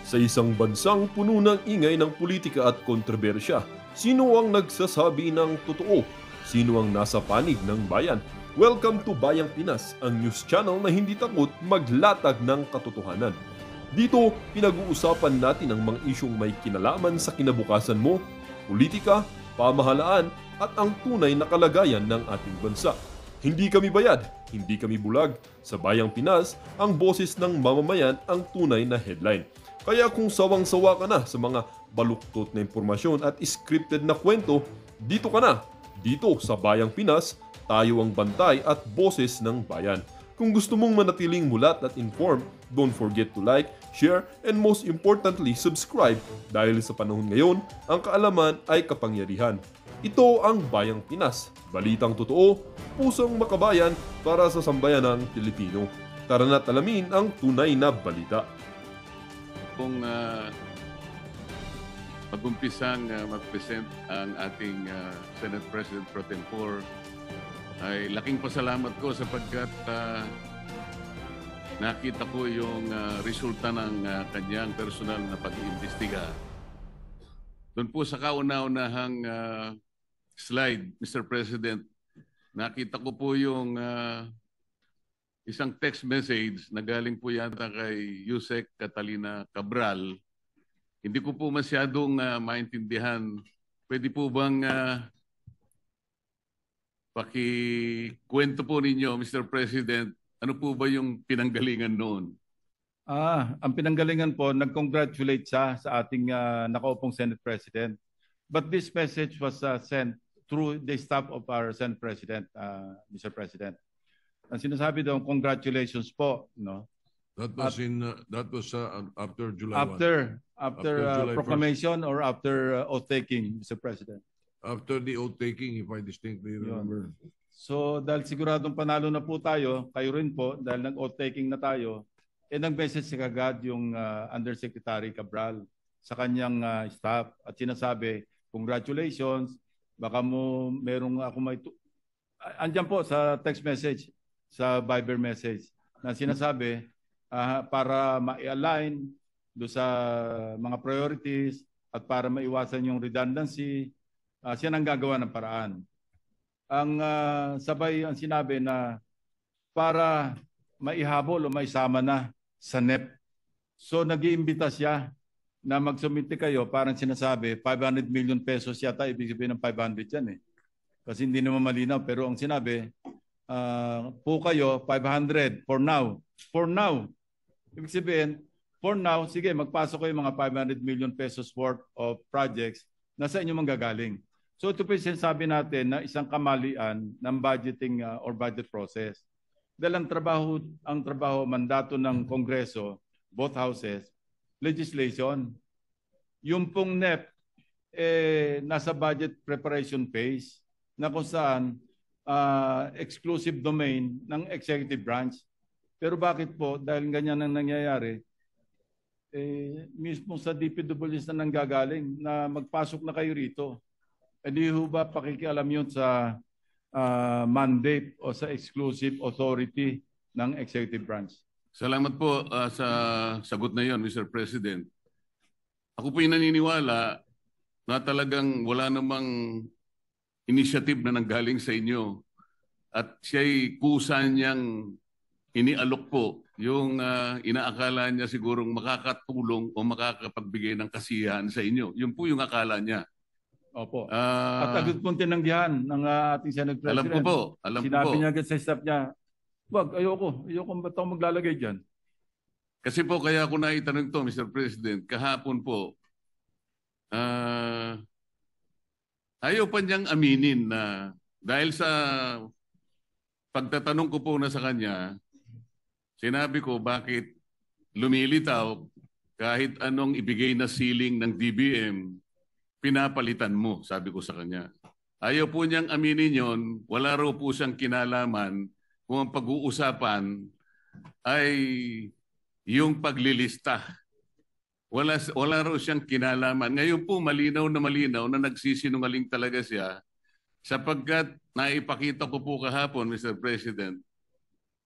Sa isang bansang puno ng ingay ng politika at kontrobersya, sino ang nagsasabi ng totoo? Sino ang nasa panig ng bayan? Welcome to Bayang Pinas, ang news channel na hindi takot maglatag ng katotohanan. Dito, pinag-uusapan natin ang mga isyong may kinalaman sa kinabukasan mo, politika, pamahalaan, at ang tunay na kalagayan ng ating bansa. Hindi kami bayad, hindi kami bulag. Sa Bayang Pinas, ang boses ng mamamayan ang tunay na headline. Kaya kung sawang-sawa ka na sa mga baluktot na impormasyon at scripted na kwento, dito ka na. Dito sa Bayang Pinas, tayo ang bantay at boses ng bayan. Kung gusto mong manatiling mulat at informed, don't forget to like, share, and most importantly, subscribe dahil sa panahon ngayon, ang kaalaman ay kapangyarihan. Ito ang Bayang Pinas, balitang totoo, pusong makabayan para sa sambayanang Pilipino. Tara na't alamin ang tunay na balita. Kung mag-umpisang mag-present ang ating Senate President Pro Tempore, ay laking pasalamat ko sapagkat nakita ko yung resulta ng kanyang personal na pag-iimbestiga. Doon po sa kauna-unahang slide, Mr. President, nakita ko po yung isang text message na galing po yata kay Yusek Catalina Cabral. Hindi ko po masyadong maintindihan. Pwede po bang pakikwento po ninyo, Mr. President, ano po ba yung pinanggalingan noon? Ang pinanggalingan po, nag-congratulate siya sa ating nakaupong Senate President. But this message was sent through the staff of our Senate President, Mr. President. Ang sinasabi doon, congratulations po, no? That was after July 1. After July proclamation 1st. Or after oath-taking, Mr. President? After the oath-taking, if I distinctly remember. So dahil siguradong panalo na po tayo, kayo rin po, dahil nag-oath-taking na tayo, nag-message si kagad yung Undersecretary Cabral sa kanyang staff at sinasabi, congratulations, baka mo merong ako may... Andyan po sa text message, sa Viber message, na sinasabi para ma-align do sa mga priorities at para maiwasan yung redundancy, siya nang gagawa ng paraan. Ang sabay ang sinabi na para maihabol o maisama na sa NEP. So nag-iimbita siya na magsumite kayo, parang sinasabi 500 million pesos yata, ibig sabihin ng 500 yan eh. Kasi hindi naman malinaw, pero ang sinabi, po kayo 500 for now. For now. Ibig sabihin, for now, sige, magpasok kayo mga 500 million pesos worth of projects na sa inyo manggagaling. So ito po yung sinasabi natin na isang kamalian ng budgeting or budget process. Dahil ang trabaho, mandato ng Kongreso, both houses, legislation. Yung pong NEP, nasa budget preparation phase na kung saan exclusive domain ng executive branch. Pero bakit po, dahil ganyan ang nangyayari, mismo sa DPWs na nanggagaling na magpasok na kayo rito. Hindi ho ba pakikialam yun sa mandate o sa exclusive authority ng executive branch? Salamat po sa sagot na yon, Mr. President. Ako po yung naniniwala na talagang wala namang initiative na nanggaling sa inyo at siya'y kusa niyang inialok po yung inaakala niya sigurong makakatulong o makakapagbigay ng kasiyahan sa inyo. Yun po yung akala niya. Opo. At agad pong tinanggihan ng ating Senate President. Alam ko po. Sinabi niya agad sa staff niya, wag, ayoko ba't ako maglalagay dyan? Kasi po kaya ako naitanong to, Mr. President, kahapon po, ayaw pa niyang aminin na dahil sa pagtatanong ko po na sa kanya, sinabi ko bakit lumilitaw kahit anong ibigay na ceiling ng DBM, pinapalitan mo, sabi ko sa kanya. Ayaw po niyang aminin yon, wala raw po siyang kinalaman kung ang pag-uusapan ay yung paglilista. Wala raw siyang kinalaman. Ngayon po malinaw na nagsisinungaling talaga siya sapagkat naipakita ko po kahapon, Mr. President,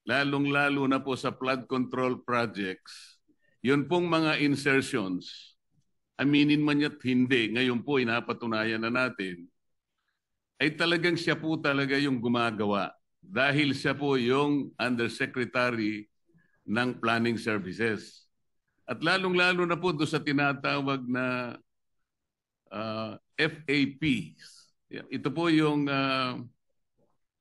lalong-lalo na po sa flood control projects, yun pong mga insertions, aminin man niya't hindi, ngayon po inapatunayan na natin, ay talagang siya po talaga yung gumagawa dahil siya po yung Undersecretary ng Planning Services. At lalong-lalo na po doon sa tinatawag na FAP. Ito po yung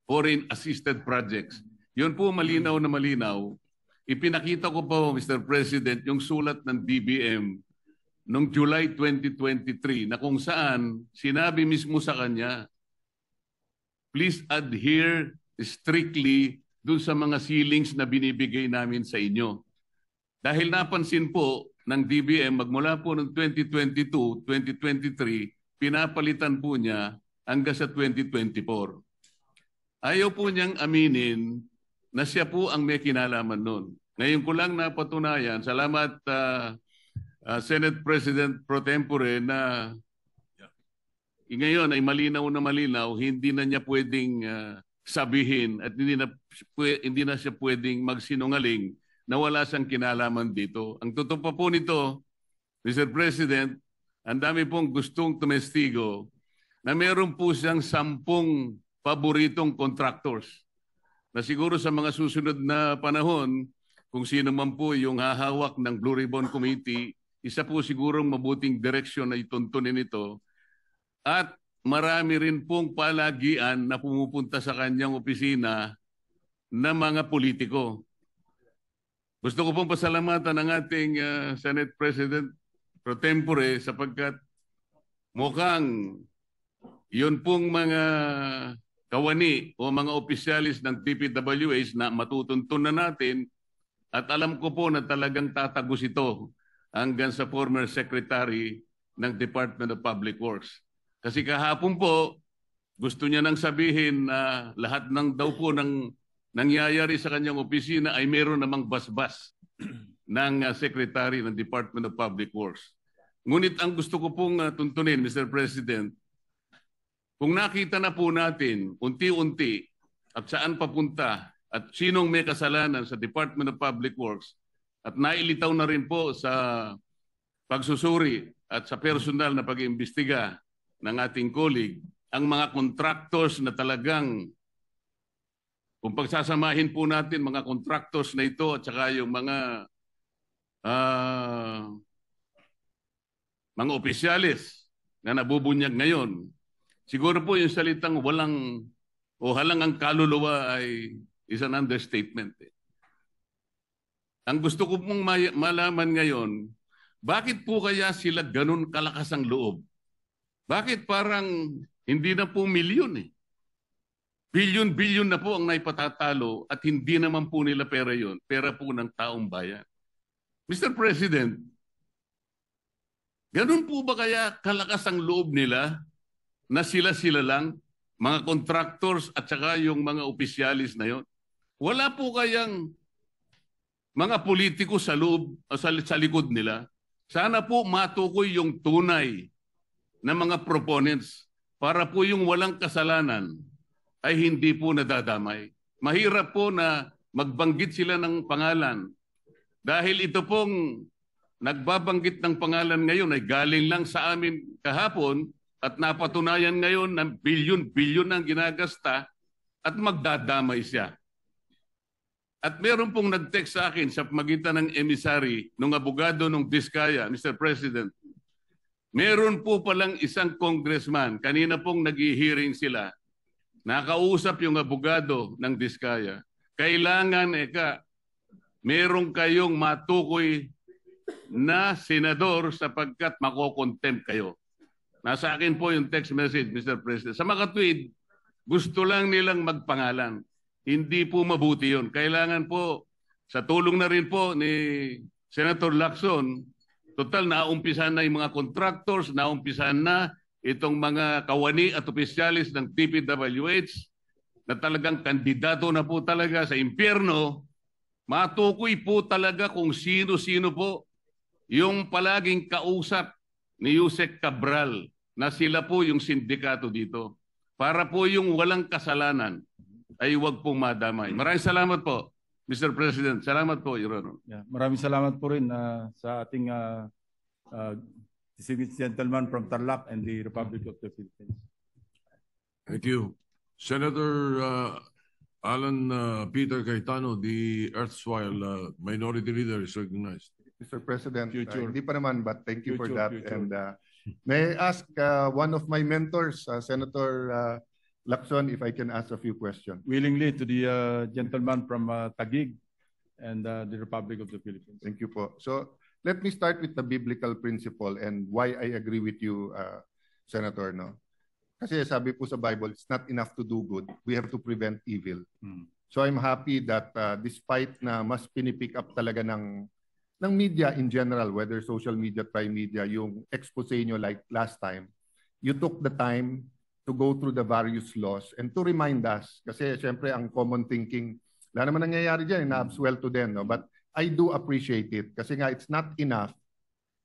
Foreign Assisted Projects. Yun po malinaw na malinaw. Ipinakita ko po, Mr. President, yung sulat ng DBM noong July 2023 na kung saan sinabi mismo sa kanya, please adhere strictly dun sa mga ceilings na binibigay namin sa inyo. Dahil napansin po ng DBM magmula po noong 2022, 2023, pinapalitan po niya hanggang sa 2024. Ayaw po niyang aminin na siya po ang may kinalaman nun. Ngayon ko lang napatunayan, salamat Senate President Pro Tempore na ngayon ay malinaw na malinaw, hindi na niya pwedeng sabihin at hindi na siya pwedeng magsinungaling na wala siyang kinalaman dito. Ang totoo pa po nito, Mr. President, ang dami pong gustong tumestigo na meron po siyang 10 paboritong contractors na siguro sa mga susunod na panahon, kung sino man po yung hahawak ng Blue Ribbon Committee, isa po sigurong mabuting direksyon na ituntunin ito. At marami rin pong palagian na pumupunta sa kanyang opisina na mga politiko. Gusto ko pong pasalamatan ang ating Senate President Pro Tempore sapagkat mukhang yun pong mga kawani o mga opisyalis ng DPWH na matutuntun na natin at alam ko po na talagang tatagos ito hanggang sa former Secretary ng Department of Public Works. Kasi kahapon po, gusto niya nang sabihin na lahat ng daw po ng nangyayari sa kanyang opisina ay meron namang basbas ng Secretary ng Department of Public Works. Ngunit ang gusto ko pong tuntunin, Mr. President, kung nakita na po natin unti-unti at saan papunta at sinong may kasalanan sa Department of Public Works at nailitaw na rin po sa pagsusuri at sa personal na pag-iimbestiga ng ating colleague, ang mga contractors na talagang, kung pagsasamahin po natin mga contractors na ito at saka yung mga opisyalis na nabubunyag ngayon, siguro po yung salitang walang o halang ang kaluluwa ay is an understatement. Ang gusto ko pong malaman ngayon, bakit po kaya sila ganun kalakas ang loob? Bakit parang hindi na po milyon eh? Bilyon-bilyon na po ang naipatatalo at hindi naman po nila pera yun. Pera po ng taong bayan. Mr. President, ganun po ba kaya kalakas ang loob nila na sila-sila lang, mga contractors at saka yung mga opisyalis na yon? Wala po kayang mga politiko sa loob o sa likod nila? Sana po matukoy yung tunay na mga proponents para po yung walang kasalanan ay hindi po nadadamay. Mahirap po na magbanggit sila ng pangalan dahil ito pong nagbabanggit ng pangalan ngayon ay galing lang sa amin kahapon at napatunayan ngayon na bilyon-bilyon ang ginagasta at magdadamay siya. At meron pong nag-text sa akin sa magitan ng emissary ng abogado ng Diskaya, Mr. President. Meron po palang isang congressman, kanina pong nag-hearing sila, nakausap yung abogado ng Diskaya. Kailangan, meron kayong matukoy na senador sapagkat makokontempt kayo. Nasa akin po yung text message, Mr. President. Sa mga tweet, gusto lang nilang magpangalan. Hindi po mabuti yun. Kailangan po, sa tulong na rin po ni Senator Lacson, total, naumpisan na yung mga contractors, naumpisan na itong mga kawani at opisyalis ng DPWH na talagang kandidato na po talaga sa impyerno, matukoy po talaga kung sino-sino po yung palaging kausap ni Yusek Cabral na sila po yung sindikato dito. Para po yung walang kasalanan ay huwag pong madamay. Maraming salamat po. Mr. President, salamat po, Your Honor. Yeah. Maraming salamat po rin sa ating distinguished gentleman from Tarlac and the Republic of the Philippines. Thank you. Senator Alan Peter Cayetano, the erstwhile minority leader, is recognized. Mr. President, Future. hindi pa naman, but thank you for Future, that. future. And may I ask one of my mentors, Senator Lacson, if I can ask a few questions. Willingly to the gentleman from Taguig and the Republic of the Philippines. Thank you po. So let me start with the biblical principle and why I agree with you, Senator. No? Kasi sabi po sa Bible, it's not enough to do good. We have to prevent evil. So I'm happy that despite na mas pinipick up talaga ng media in general, whether social media, prime media, yung expose nyo like last time, you took the time to go through the various laws and to remind us, kasi syempre ang common thinking, wala naman nangyayari dyan, na-absuelto din, no? But I do appreciate it kasi nga it's not enough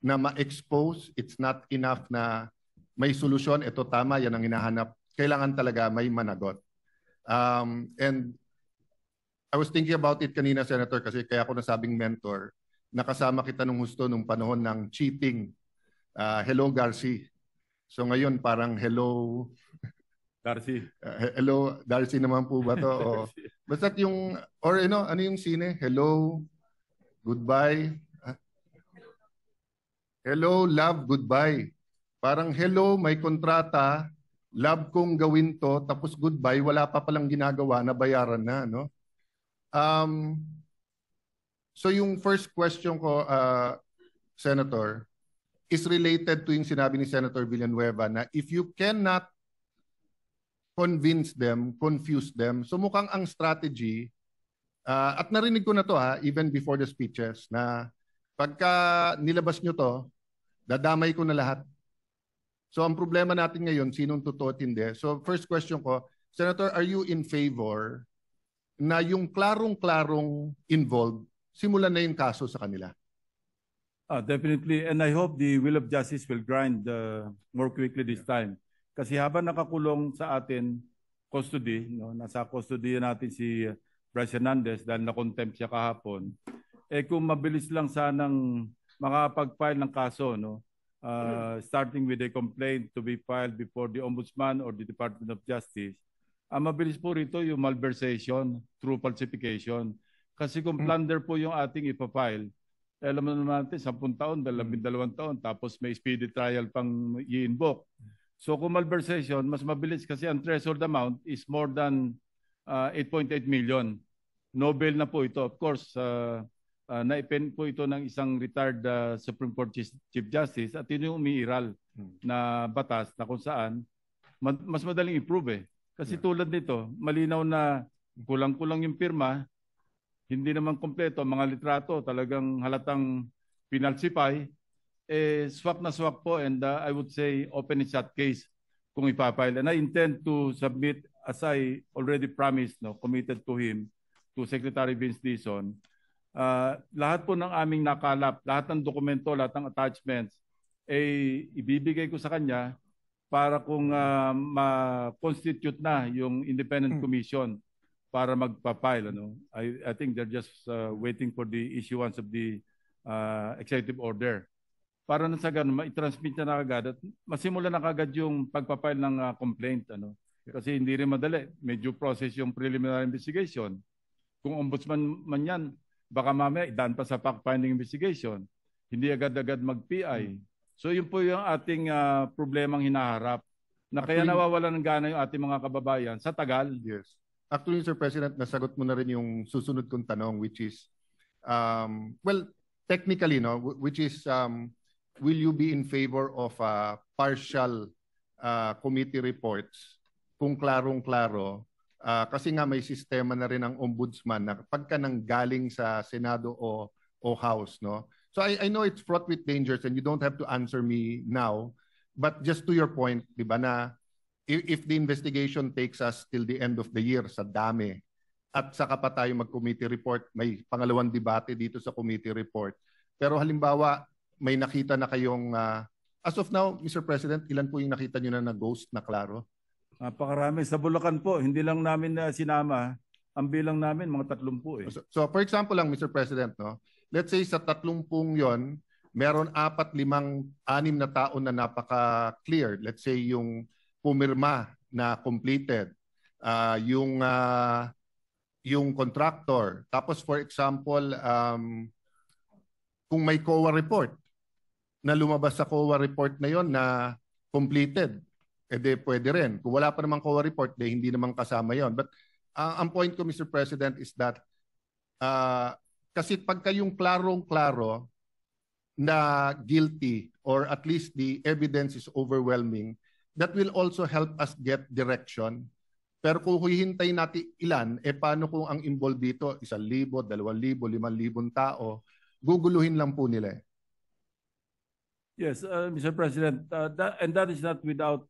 na ma-expose, it's not enough na may solusyon, ito tama, yan ang hinahanap. Kailangan talaga may managot. And I was thinking about it kanina, Senator, kasi kaya ako nasabing mentor, nakasama kita nung husto nung panahon ng cheating. Hello, Garci. So ngayon parang hello... Darcy. Hello, Darcy naman po ba to? O, basta yung, or ano yung sine? Hello, goodbye. Hello, love, goodbye. Parang hello, may kontrata, love kong gawin to, tapos goodbye, wala pa palang ginagawa, nabayaran na, no? So yung first question ko, Senator, is related to yung sinabi ni Senator Villanueva na if you cannot convince them, confuse them, so mukhang ang strategy, at narinig ko na to even before the speeches, na pagka nilabas nyo to, dadamay ko na lahat. So ang problema natin ngayon, sinong totoo at hindi. So first question ko, Senator, are you in favor na yung klarong-klarong involved, simulan na yung kaso sa kanila? Definitely, and I hope the will of justice will grind more quickly this time. Kasi habang nakakulong sa atin, custody, no, nasa custody natin si Bryce Hernandez dahil na-contempt siya kahapon, kung mabilis lang sanang makapag-file ng kaso, no, starting with a complaint to be filed before the Ombudsman or the Department of Justice, mabilis po rito yung malversation through falsification. Kasi kung plunder po yung ating ipafile, alam mo naman natin, 10 taon, 12 taon, tapos may speedy trial pang i-invoke. So kung malversation, mas mabilis kasi ang threshold amount is more than 8.8 million. No bail na po ito. Of course, naipen po ito ng isang retired Supreme Court Chief Justice at yun yung umiiral na batas na kung saan mas madaling improve Kasi tulad nito, malinaw na kulang-kulang yung pirma, hindi naman kompleto, mga litrato talagang halatang pinalsify, swak na swak po and I would say open and shut case kung ipapile. And I intend to submit, as I already promised, committed to him, to Secretary Vince Dizon, lahat po ng aming nakalap, lahat ng dokumento, lahat ng attachments, ibibigay ko sa kanya para kung ma-constitute na yung independent commission para magpa-file. I think they're just waiting for the issuance of the executive order. Para na sa ganun, ma-transmit na agad at masimula na agad yung pagpa-file ng complaint. Kasi hindi rin madali. Medyo process yung preliminary investigation. Kung ombudsman man yan, baka mamaya idaan pa sa fact-finding investigation. Hindi agad-agad mag-PI. So yun po yung ating problemang hinaharap. Na kaya nawawalan ng gana yung ating mga kababayan sa tagal. Yes. Actually, Sir President, nasagot mo na rin yung susunod kong tanong, which is, well, technically, which is, will you be in favor of partial committee reports kung klarong-klaro? Kasi nga may sistema na rin ang ombudsman na pagka nang galing sa Senado o House, no? So I know it's fraught with dangers and you don't have to answer me now, but just to your point, di ba, na if the investigation takes us till the end of the year sa dami at saka pa tayo mag-committee report, may pangalawang debate dito sa committee report. Pero halimbawa, may nakita na kayong, as of now, Mr. President, ilan po yung nakita nyo na ghost na klaro? Napakarami. Sa Bulacan po, hindi lang namin sinama Ang bilang namin, mga 30 eh. So for example lang, Mr. President, no? Let's say sa 30 yon, meron 4, 5, 6 na tao na napaka-clear. Let's say yung pumirma na completed, yung contractor. Tapos for example, kung may COA report na lumabas sa COA report na yon na completed, edi pwede rin. Kung wala pa namang COA report, hindi naman kasama yon. But ang point ko, Mr. President, is that kasi pagka yung klarong-klaro na guilty or at least the evidence is overwhelming, that will also help us get direction. Pero kung hihintay natin ilan, paano kung ang involved dito, 1,000, 2,000, 5,000 tao, guguluhin lang po nila. Yes, Mr. President, and that is not without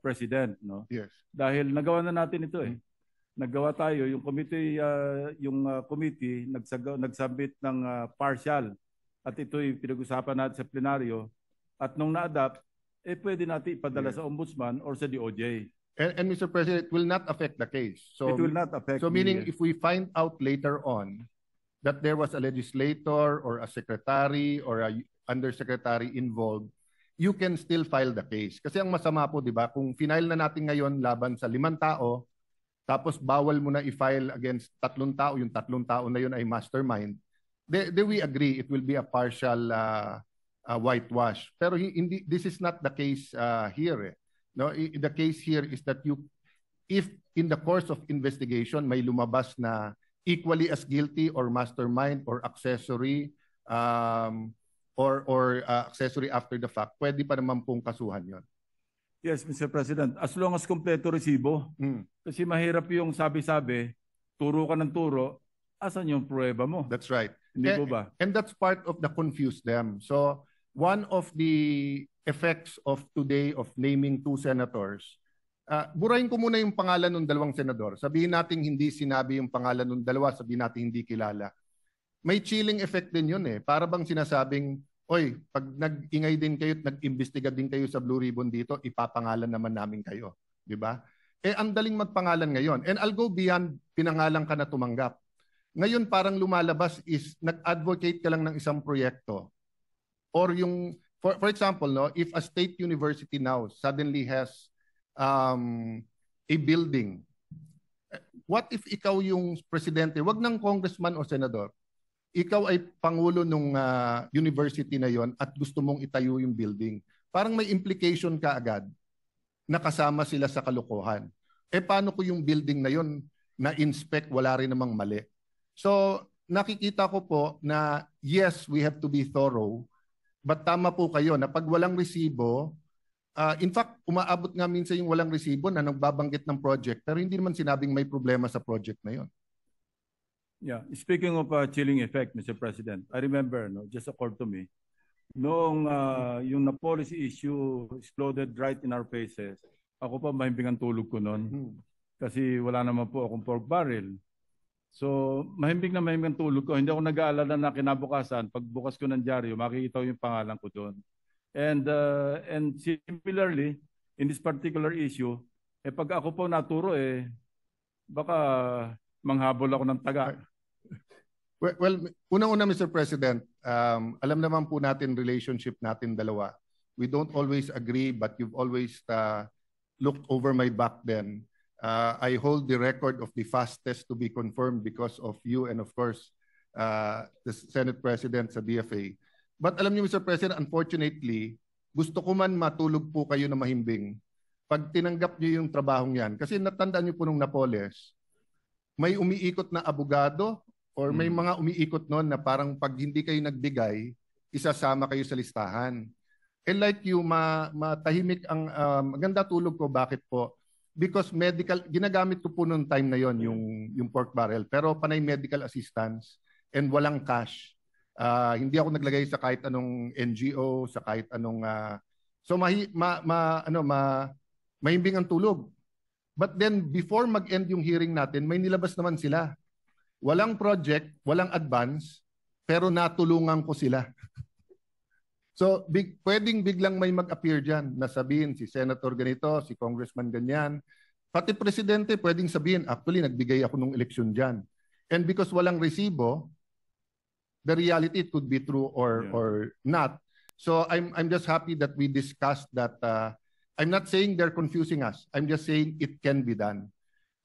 President, no? Yes. Dahil nagawa na natin ito eh. Naggawa tayo, yung committee, nagsubmit ng partial at ito'y pinag-usapan natin sa plenaryo at nung na-adapt, pwede natin ipadala sa Ombudsman or sa DOJ. And Mr. President, it will not affect the case. So, it will not affect. So meaning if we find out later on that there was a legislator or a secretary or a undersecretary involved, you can still file the case. Kasi ang masama po, di ba, kung final na natin ngayon laban sa 5 tao, tapos bawal mo na i-file against 3 tao, yung 3 tao na yun ay mastermind, then we agree it will be a partial whitewash. Pero hindi, this is not the case here. No, the case here is that if in the course of investigation may lumabas na equally as guilty or mastermind or accessory or accessory after the fact, pwede pa naman pong kasuhan yon. Yes, Mr. President. As long as kompleto resibo. Kasi mahirap yung sabi-sabi, turo ka ng turo, asan yung pruweba mo? That's right. Hindi po ba? And that's part of the confuse them. So one of the effects of today of naming 2 senators, burahin ko muna yung pangalan ng 2 senador. Sabihin natin hindi sinabi yung pangalan ng 2, sabihin natin hindi kilala. May chilling effect din yun eh. Para bang sinasabing, oy, pag nag-ingay din kayo at nag-imbestiga din kayo sa Blue Ribbon dito, ipapangalan naman namin kayo. Di ba? Ang daling magpangalan ngayon. And I'll go beyond pinangalan ka na tumanggap. Ngayon parang lumalabas is nag-advocate ka lang ng isang proyekto. Or yung, for example, no, if a state university now suddenly has a building, what if ikaw yung presidente, wag ng congressman o senador, ikaw ay pangulo ng university na yon at gusto mong itayo yung building. Parang may implication ka agad na kasama sila sa kalokohan. Paano ko yung building na yon na-inspect, wala rin namang mali. So, nakikita ko po na yes, we have to be thorough, but tama po kayo na pag walang resibo, in fact, umaabot nga minsan yung walang resibo na nagbabanggit ng project pero hindi naman sinabing may problema sa project na yon. Yeah, speaking of chilling effect, Mr. President, I remember, no, just occurred to me, noong yung na policy issue exploded right in our faces, ako pa mahimbing ang tulog ko noon kasi wala naman po akong pork barrel. So, mahimbing ang tulog ko. Hindi ako nag-aalala na kinabukasan, pagbukas ko ng dyaryo, makikita ko yung pangalan ko doon. And similarly, in this particular issue, pag ako po naturo, baka manghabol ako ng taga. Well, unang-una, Mr. President, alam naman po natin relationship natin dalawa. We don't always agree, but you've always looked over my back then. I hold the record of the fastest to be confirmed because of you and of course, the Senate President sa DFA. But alam niyo, Mr. President, unfortunately, gusto ko man matulog po kayo na mahimbing pag tinanggap niyo yung trabahong yan. Kasi natandaan niyo po nung Napoles, may umiikot na abogado or may mga umiikot noon na parang pag hindi kayo nagbigay, isasama kayo sa listahan. And like you, matahimik ang maganda tulog ko. Bakit po? Because medical, ginagamit ko po noong time na yon yung pork barrel. Pero panay medical assistance and walang cash. Hindi ako naglagay sa kahit anong NGO, sa kahit anong... so mahimbing ang tulog. But then, before mag-end yung hearing natin, may nilabas naman sila. Walang project, walang advance, pero natulungan ko sila. So, pwedeng biglang may mag-appear dyan na sabihin si Senator ganito, si Congressman ganyan. Pati presidente pwedeng sabihin, actually nagbigay ako ng eleksyon dyan. And because walang resibo, the reality it could be true or not. So I'm just happy that we discussed that. I'm not saying they're confusing us. I'm just saying it can be done.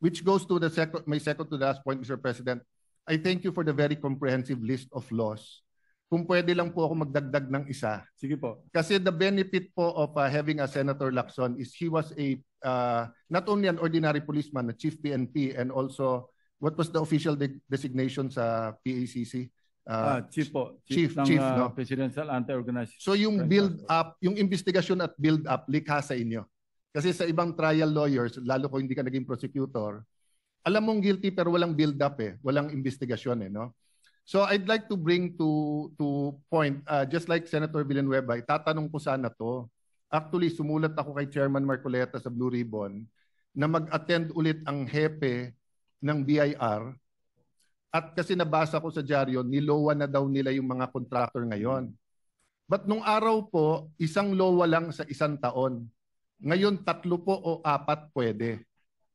Which goes to my second to the last point, Mr. President. I thank you for the very comprehensive list of laws. Kung pwede lang po ako magdagdag ng isa. Sige po. Kasi the benefit po of having a Senator Lacson is he was not only an ordinary policeman, a chief PNP, and also, what was the official designation sa PACC? Chief po. Chief, no? Presidential Anti-Organized. So yung build up, yung investigasyon at build up, likha sa inyo. Kasi sa ibang trial lawyers, lalo kung hindi ka naging prosecutor, alam mong guilty pero walang build up walang investigasyon no? So I'd like to bring to point, just like Senator Villanueva, itatanong ko sana to. Actually, sumulat ako kay Chairman Marcoleta sa Blue Ribbon na mag-attend ulit ang hepe ng BIR. At kasi nabasa ko sa dyaryo, nilowa na daw nila yung mga contractor ngayon. But nung araw po, isang lowa lang sa isang taon. Ngayon, 3 po o 4 pwede.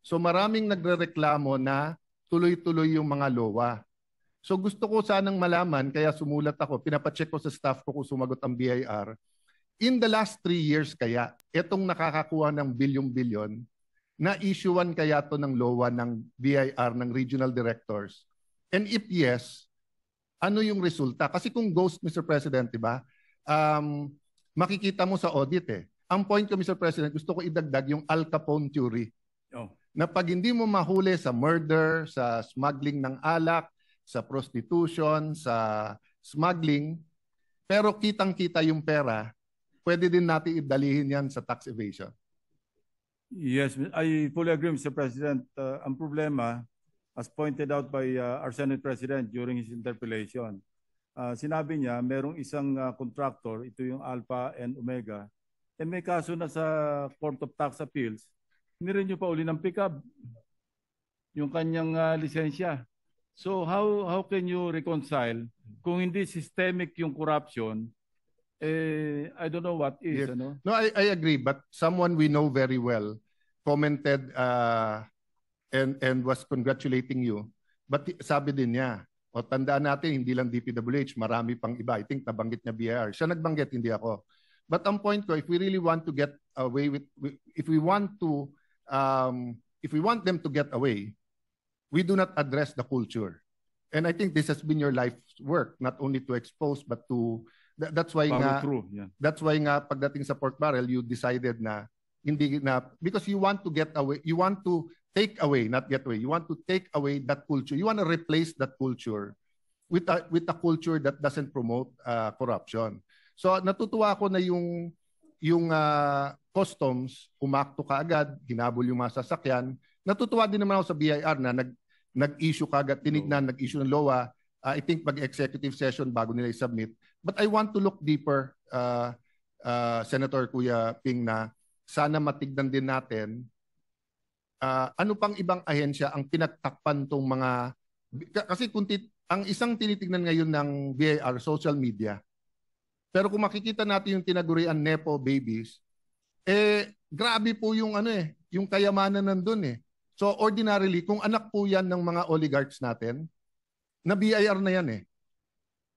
So maraming nagrereklamo na tuloy-tuloy yung mga lowa. So gusto ko sanang malaman, kaya sumulat ako, pinapacheck ko sa staff ko kung sumagot ang BIR. In the last 3 years kaya, itong nakakakuha ng bilyon-bilyon, na-issuean kaya to ng LOA ng BIR, ng regional directors? And if yes, ano yung resulta? Kasi kung ghost, Mr. President, diba, makikita mo sa audit Ang point ko, Mr. President, gusto ko idagdag yung Al Capone theory. Na pag hindi mo mahuli sa murder, sa smuggling ng alak, sa prostitution, sa smuggling, pero kitang-kita yung pera, pwede din natin idalihin yan sa tax evasion. Yes, I fully agree, Mr. President. Ang problema, as pointed out by our Senate President during his interpellation, sinabi niya merong isang contractor, ito yung Alpha and Omega, may kaso na sa Court of Tax Appeals, nirenew pa uli ng pickup yung kanyang lisensya. So how can you reconcile kung hindi systemic yung corruption? I don't know what is. Yes. Ano? No, I agree. But someone we know very well commented and was congratulating you. But sabi din niya, o tandaan natin, hindi lang DPWH, marami pang iba. I think nabanggit niya BIR. Siya nagbanggit, hindi ako. But ang point ko, if we really want to get away with, if we want them to get away, we do not address the culture. And I think this has been your life's work, not only to expose, but to, that's why nga, that's why nga pagdating sa pork barrel, you decided na, hindi na, because you want to get away, you want to take away, not get away, you want to take away that culture. You want to replace that culture with a culture that doesn't promote corruption. So natutuwa ako na yung customs, umakto kaagad, hinabol yung mga sasakyan. Natutuwa din naman ako sa BIR na nag-issue kaagad, tinignan, nag-issue ng LOA, I think mag-executive session bago nila i-submit. But I want to look deeper, Senator Kuya Ping, na sana matignan din natin ano pang ibang ahensya ang pinagtakpan tong mga, kasi ang isang tinitignan ngayon ng BIR, social media. Pero kung makikita natin yung tinagurian Nepo babies, grabe po yung yung kayamanan nandun So ordinarily, kung anak po yan ng mga oligarchs natin, na BIR na yan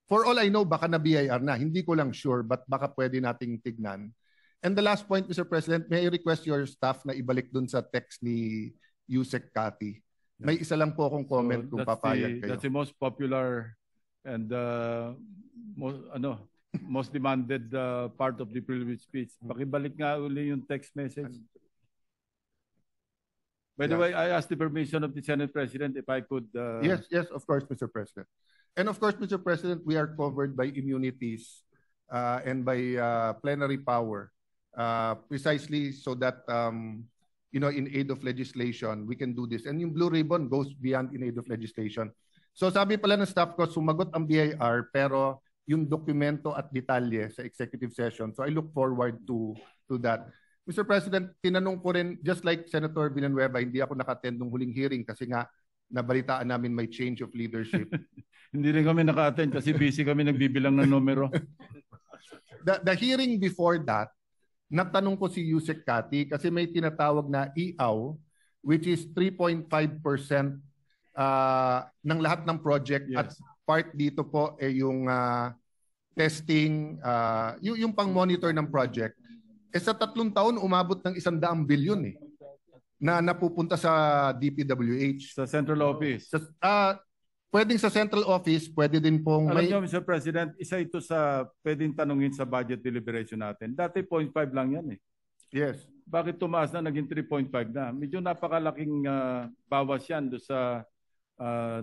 For all I know, baka na BIR na. Hindi ko lang sure, but baka pwede nating tignan. And the last point, Mr. President, may I request your staff na ibalik dun sa text ni Yusek Kati. May isa lang po akong comment kung papayag kayo. That's the most popular and most demanded part of the privilege speech. Pakibalik nga uli yung text message. By the way, I asked the permission of the Senate President if I could... Yes, of course, Mr. President. And of course, Mr. President, we are covered by immunities and by plenary power precisely so that, in aid of legislation, we can do this. And yung blue ribbon goes beyond in aid of legislation. So sabi pala ng staff ko, sumagot ang BIR, pero yung dokumento at detalye sa executive session. So I look forward to that. Mr. President, tinanong ko rin, just like Senator Villanueva, hindi ako naka-attend ng huling hearing kasi nga nabalitaan namin may change of leadership. Hindi rin kami naka-attend kasi busy kami nagbibilang ng numero. The hearing before that, natanong ko si Yusek Kati kasi may tinatawag na IAW which is 3.5% ng lahat ng project. Yes. At part dito po yung testing, yung pang-monitor ng project. Sa 3 taon, umabot ng 100 billion na napupunta sa DPWH. Sa central office. Pwedeng sa central office, pwede din pong Alam niyo, Mr. President, isa ito sa pwedeng tanungin sa budget deliberation natin. Dati 0.5 lang yan Yes. Bakit tumaas na naging 3.5 na? Medyo napakalaking bawas yan doon sa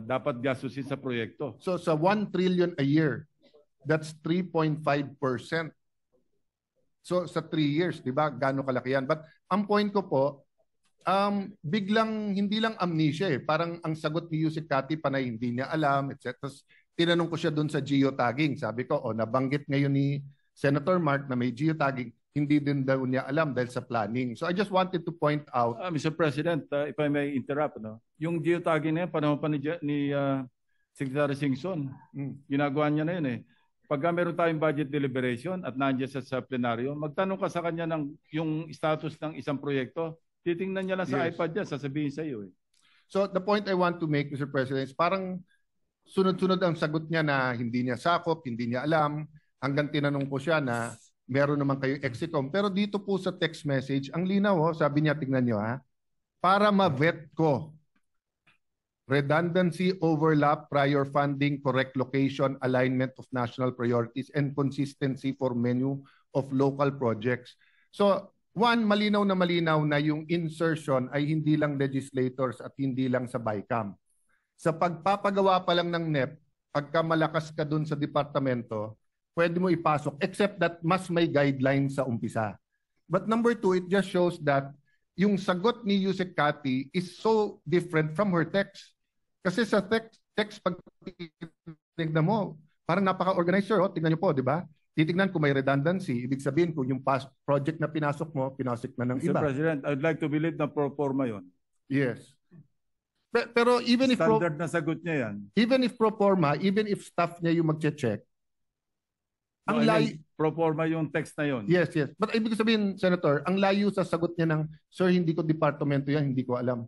dapat gastusin sa proyekto. So sa 1 trillion a year, that's 3.5%. So sa 3 years, di ba? Gaano kalaki yan? But ang point ko po, biglang hindi lang amnesia Parang ang sagot ni Yusek Kati panay hindi niya alam, etc. Tapos tinanong ko siya doon sa geotagging. Sabi ko, nabanggit ngayon ni Senator Mark na may geotagging. Hindi din daw niya alam dahil sa planning. So I just wanted to point out. Mr. President, if I may interrupt, yung geotagging na yan, panahon pa ni Secretary Singson. Ginagawa niya na yun Pagka meron tayong budget deliberation at nandiyan sa plenaryo, magtanong ka sa kanya ng yung status ng isang proyekto. Titingnan niya lang sa iPad niya, sasabihin sa iyo So the point I want to make, Mr. President, is parang sunod-sunod ang sagot niya na hindi niya sakop, hindi niya alam, hanggang tinanong ko siya na meron naman kayong Exicom. Pero dito po sa text message, ang linaw sabi niya, tingnan niyo para ma-vet ko. Redundancy, overlap, prior funding, correct location, alignment of national priorities, and consistency for menu of local projects. So, one, malinaw na yung insertion ay hindi lang legislators at hindi lang sa BICAM. Sa pagpapagawa pa lang ng NEP, pagka malakas ka dun sa departamento, pwede mo ipasok, except that mas may guidelines sa umpisa. But number 2, it just shows that yung sagot ni Yusek Kati is so different from her text. Kasi sa text pag tignan mo, parang napaka-organizer. Tignan niyo po, di ba? Titignan kung may redundancy, ibig sabihin kung yung past project na pinasok mo, pinasok na ng Mr. iba. President, I'd like to believe na pro forma yun. Yes. Pero even if standard na sagot niya yan. Even if pro forma, even if staff niya yung magche-check, ang pro forma yung text na yun. Yes. But ibig sabihin, Senator, ang layo sa sagot niya ng, sir, hindi ko departamento yan, hindi ko alam.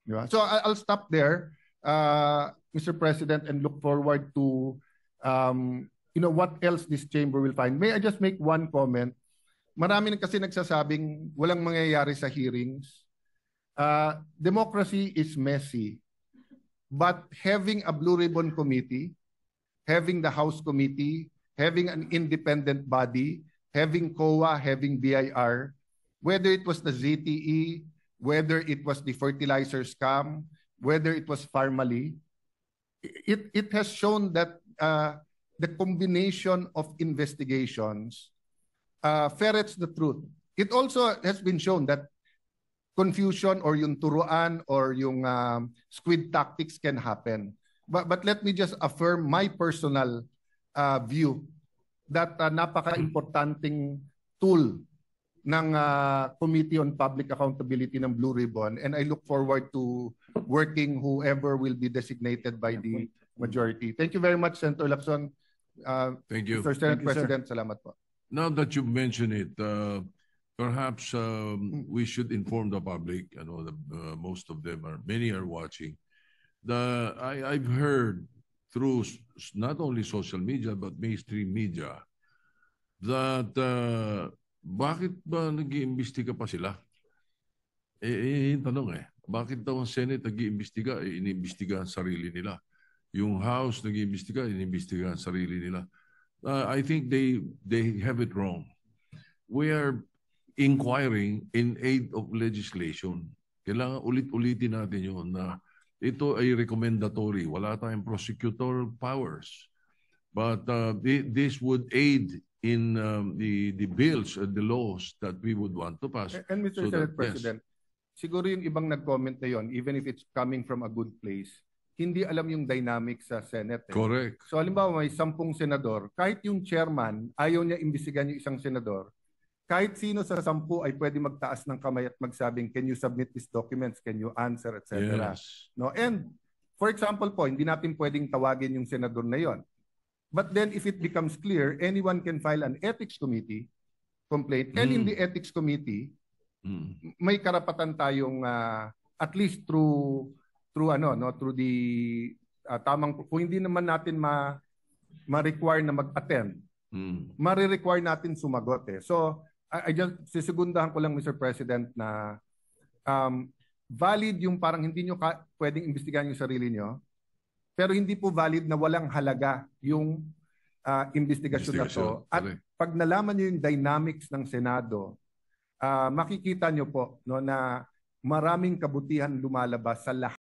Diba? So I'll stop there, Mr. President, and look forward to what else this chamber will find. May I just make one comment? Marami kasi nagsasabing walang mangyayari sa hearings. Democracy is messy. But having a Blue Ribbon Committee, having the House Committee, having an independent body, having COA, having BIR, whether it was the ZTE, whether it was the fertilizer scam, whether it was Pharmally, it has shown that the combination of investigations ferrets the truth. It also has been shown that confusion or yung turuan or yung squid tactics can happen. But let me just affirm my personal view that napaka-importanting tool ng Committee on Public Accountability ng Blue Ribbon, and I look forward to working whoever will be designated by the majority. Thank you very much, Senator Lacson. Thank you. Mr. Senate President, salamat po. Now that you mention it, perhaps we should inform the public. I know most of them many are watching. I've heard through not only social media but mainstream media that bakit ba nag-iimbestiga pa sila? Yung tanong bakit daw ang Senate nag-iimbestiga? Iniimbestiga ang sarili nila. Yung House nag-iimbestiga, iniimbestiga ang sarili nila. I think they have it wrong. We are inquiring in aid of legislation. Kailangan ulit-ulitin natin yun na ito ay recommendatory. Wala tayong prosecutorial powers. But this would aid in the bills and the laws that we would want to pass. And Mr. Senate President, siguro yung ibang nag-comment na yun, even if it's coming from a good place, hindi alam yung dynamics sa Senate. Correct. So halimbawa may 10 senador, kahit yung chairman ayaw niya imbestigahan yung isang senador, kahit sino sa 10 ay pwede magtaas ng kamay at magsabing, can you submit these documents, can you answer, etc. Yes. No? And for example po, hindi natin pwedeng tawagin yung senador na yon. But then if it becomes clear, anyone can file an ethics committee complaint. And in the ethics committee, may karapatan tayong at least through the tamang, kung hindi naman natin ma-require na mag-attend, mare-require natin sumagot eh. So I just sisegundahan ko lang, Mr. President, na valid yung parang hindi nyo pwedeng imbestigahan yung sarili nyo, pero hindi po valid na walang halaga yung investigasyon na to. At pag nalaman nyo yung dynamics ng Senado, makikita nyo po, no, na maraming kabutihan lumalabas sa lahat